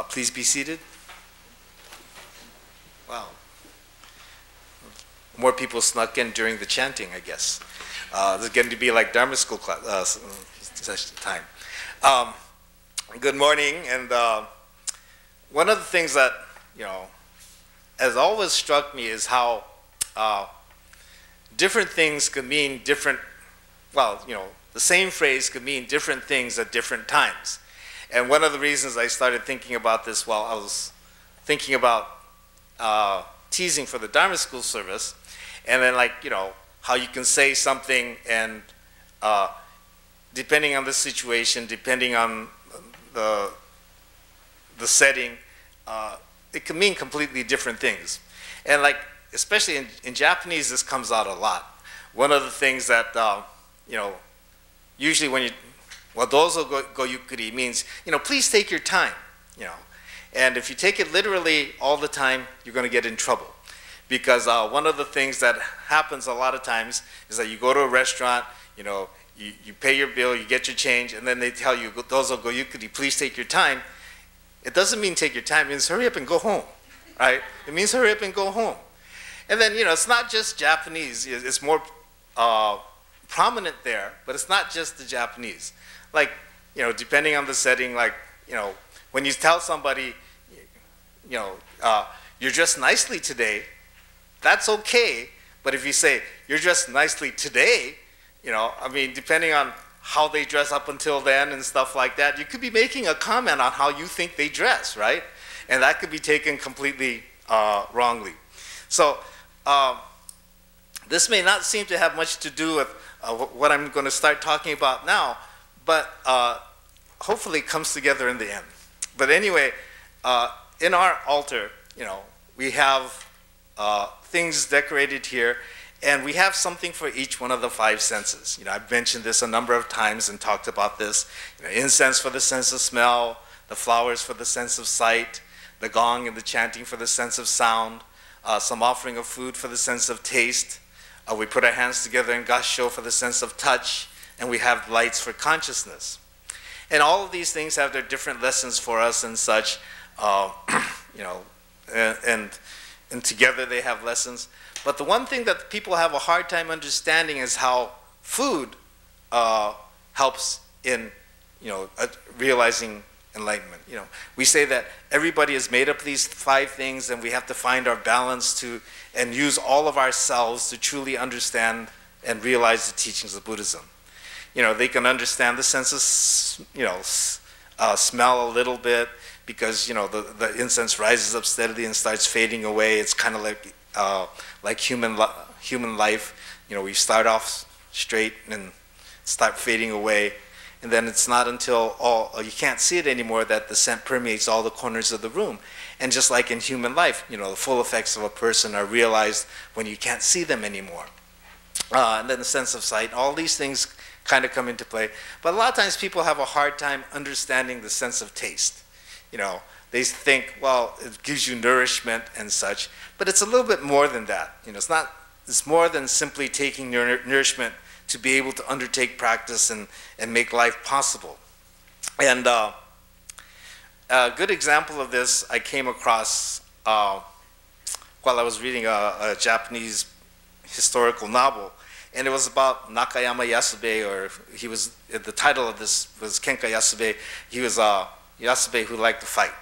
Please be seated. Wow. More people snuck in during the chanting, I guess. This is going to be like Dharma school class time. Good morning, and one of the things that, has always struck me is how different things could mean different, the same phrase could mean different things at different times. And one of the reasons I started thinking about this while I was thinking about teasing for the Dharma school service, and then how you can say something and depending on the situation, depending on the setting, it can mean completely different things. And especially in Japanese, this comes out a lot. One of the things that, usually when you, dozo go yukuri means, please take your time, And if you take it literally all the time, you're going to get in trouble. Because one of the things that happens a lot of times is that you go to a restaurant, you pay your bill, you get your change, and then they tell you, dozo go yukuri, please take your time. It doesn't mean take your time, it means hurry up and go home, right? It means hurry up and go home. And then, it's not just Japanese, it's more prominent there, but it's not just the Japanese. Depending on the setting, when you tell somebody, you're dressed nicely today, that's okay, but if you say, you're dressed nicely today, depending on how they dress up until then and stuff like that, you could be making a comment on how you think they dress, right? And that could be taken completely wrongly. So this may not seem to have much to do with what I'm going to start talking about now, but hopefully it comes together in the end. But anyway, in our altar, we have things decorated here, and we have something for each one of the five senses. I've mentioned this a number of times and talked about this. Incense for the sense of smell, the flowers for the sense of sight, the gong and the chanting for the sense of sound, some offering of food for the sense of taste. We put our hands together in gassho for the sense of touch, and we have lights for consciousness. And all of these things have their different lessons for us and such, and together they have lessons. But the one thing that people have a hard time understanding is how food helps in, realizing enlightenment. We say that everybody is made up of these five things, and we have to find our balance and use all of ourselves to truly understand and realize the teachings of Buddhism. They can understand the sense of, smell a little bit, because the incense rises up steadily and starts fading away. It's kind of like human life. We start off straight and start fading away, and then it's not until you can't see it anymore that the scent permeates all the corners of the room. And just like in human life, the full effects of a person are realized when you can't see them anymore. And then the sense of sight, all these things kind of come into play. But a lot of times people have a hard time understanding the sense of taste. They think, well, it gives you nourishment and such, but it's a little bit more than that. It's more than simply taking nourishment to be able to undertake practice and make life possible. And a good example of this I came across while I was reading a Japanese historical novel. And it was about Nakayama Yasube, or the title of this was Kenka Yasube. He was Yasube who liked to fight.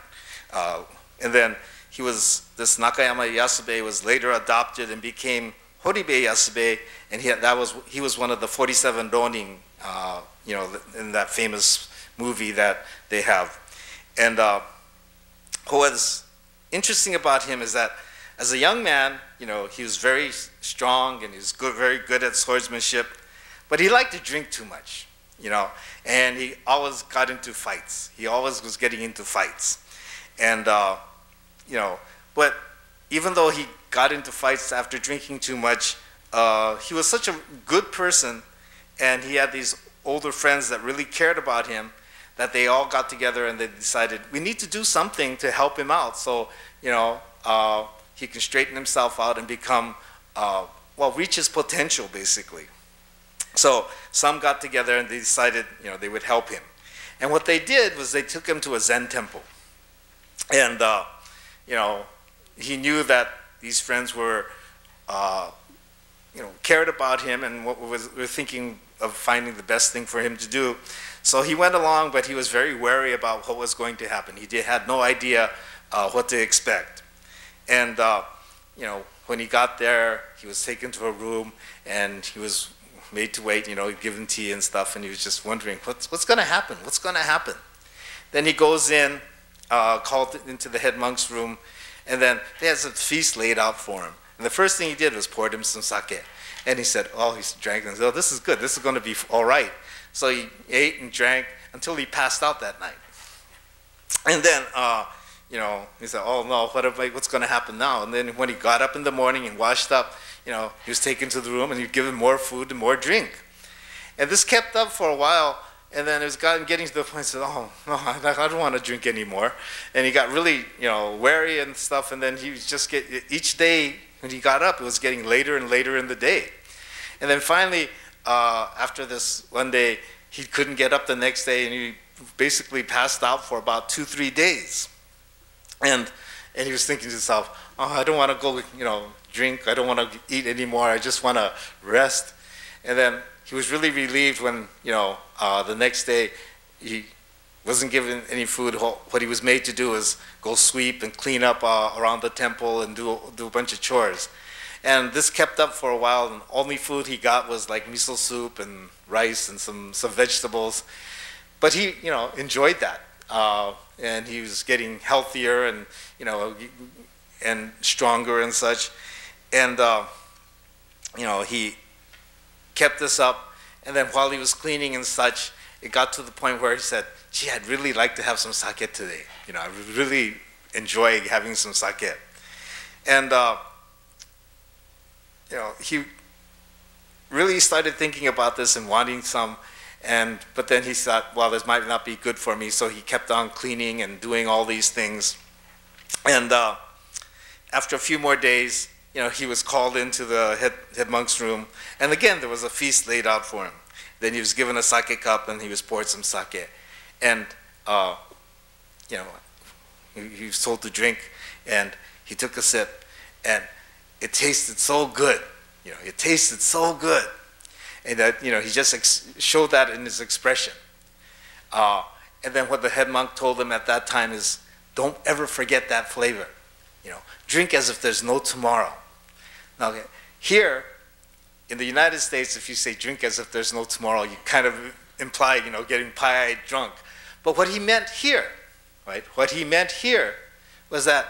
And then this Nakayama Yasube was later adopted and became Horibe Yasube, and he was one of the 47 Ronin, in that famous movie that they have. And what was interesting about him is that as a young man, he was very strong and he was very good at swordsmanship, but he liked to drink too much, and he always got into fights. He always was getting into fights. And, but even though he got into fights after drinking too much, he was such a good person, and he had these older friends that really cared about him, that they all got together and they decided, we need to do something to help him out. So, he can straighten himself out and become, reach his potential, basically. So some got together and they decided, they would help him. And what they did was they took him to a Zen temple. And you know, he knew that these friends were, you know, cared about him and were thinking of finding the best thing for him to do. So he went along, but he was very wary about what was going to happen. He had no idea what to expect. And you know, when he got there, he was taken to a room and he was made to wait, you know, given tea and stuff, and he was just wondering, what's going to happen? What's going to happen? Then he goes in, called into the head monk's room, and then he has a feast laid out for him. And the first thing he did was poured him some sake. And he said, oh, he drank and said, oh, this is good. This is going to be all right. So he ate and drank until he passed out that night. And then, you know, he said, oh no, what's going to happen now? And then when he got up in the morning and washed up, you know, he was taken to the room and he'd given more food and more drink. And this kept up for a while, and then it was getting to the point, he said, oh, no, I don't want to drink anymore. And he got really, you know, wary and stuff, and then he was just each day when he got up, it was getting later and later in the day. And then finally, after this one day, he couldn't get up the next day, and he basically passed out for about 2-3 days. And he was thinking to himself, oh, I don't want to go, you know, drink. I don't want to eat anymore. I just want to rest. And then he was really relieved when, you know, the next day he wasn't given any food. What he was made to do was go sweep and clean up around the temple and do a bunch of chores. And this kept up for a while, and only food he got was like miso soup and rice and some vegetables. But he, you know, enjoyed that. And he was getting healthier and, you know, and stronger and such. And, you know, he kept this up. And then while he was cleaning and such, it got to the point where he said, gee, I'd really like to have some sake today. You know, I really enjoy having some sake. And, you know, he really started thinking about this and wanting some. But then he thought, well, this might not be good for me, so he kept on cleaning and doing all these things. And after a few more days, you know, he was called into the head monk's room, and again, there was a feast laid out for him. Then he was given a sake cup, and he was poured some sake. And, you know, he was told to drink, and he took a sip, and it tasted so good. You know, it tasted so good. And that, you know, he just showed that in his expression. And then what the head monk told him at that time is, don't ever forget that flavor. You know, drink as if there's no tomorrow. Now, here in the United States, if you say drink as if there's no tomorrow, you kind of imply, you know, getting pie-eyed drunk. But what he meant here, right? What he meant here was that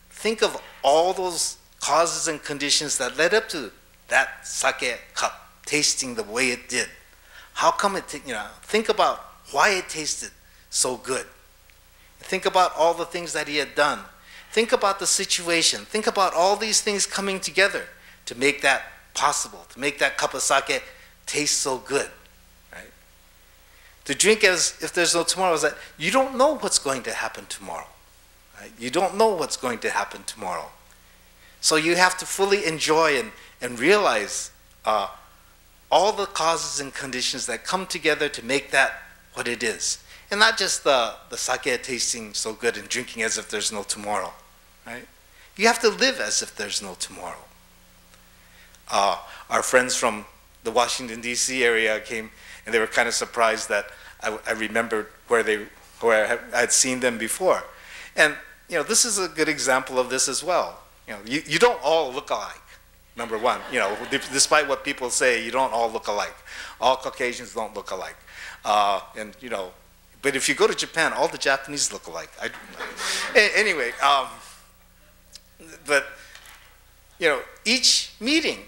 think of all those causes and conditions that led up to that sake cup tasting the way it did. How come it, you know, think about why it tasted so good. Think about all the things that he had done. Think about the situation. Think about all these things coming together to make that possible, to make that cup of sake taste so good, right? To drink as if there's no tomorrow is that you don't know what's going to happen tomorrow, right? You don't know what's going to happen tomorrow. So you have to fully enjoy and realize all the causes and conditions that come together to make that what it is. And not just the sake tasting so good and drinking as if there's no tomorrow, right? You have to live as if there's no tomorrow. Our friends from the Washington, D.C. area came, and they were kind of surprised that I remembered where I had seen them before. And, you know, this is a good example of this as well. You know, you don't all look alike. Number one, you know, despite what people say, you don't all look alike. All Caucasians don't look alike. And, you know, but if you go to Japan, all the Japanese look alike. Anyway, but, you know, each meeting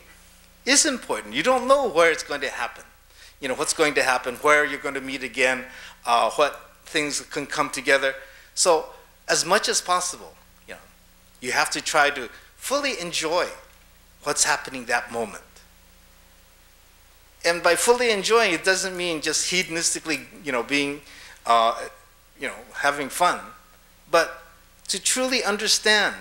is important. You don't know where it's going to happen. You know, what's going to happen, where you're going to meet again, what things can come together. So as much as possible, you know, you have to try to fully enjoy what's happening that moment. And by fully enjoying, it doesn't mean just hedonistically, you know, being, you know, having fun, but to truly understand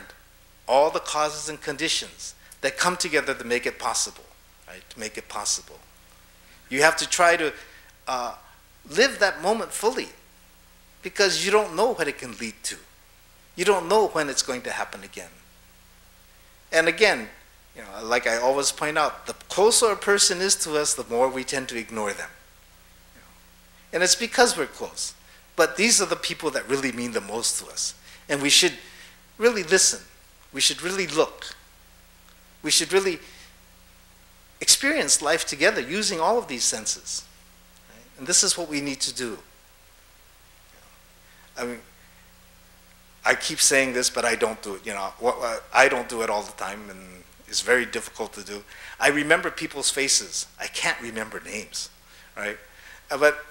all the causes and conditions that come together to make it possible, right? To make it possible. You have to try to live that moment fully, because you don't know what it can lead to. You don't know when it's going to happen again. And again, like I always point out, the closer a person is to us, the more we tend to ignore them. And it's because we're close. But these are the people that really mean the most to us. And we should really listen. We should really look. We should really experience life together using all of these senses. Right? And this is what we need to do. I mean, I keep saying this, but I don't do it. I don't do it all the time, and it's very difficult to do. I remember people's faces. I can't remember names, right? But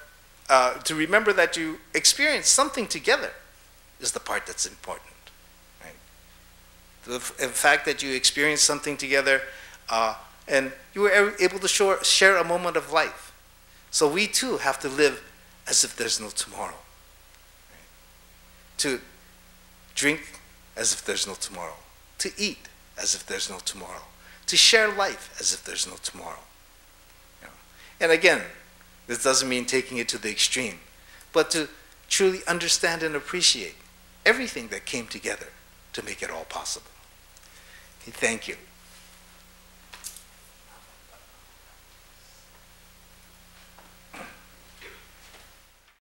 to remember that you experienced something together is the part that's important, right? The fact that you experienced something together and you were able to share a moment of life. So we too have to live as if there's no tomorrow. Right? To drink as if there's no tomorrow. To eat as if there's no tomorrow. To share life as if there's no tomorrow. And again, this doesn't mean taking it to the extreme, but to truly understand and appreciate everything that came together to make it all possible. Okay, thank you.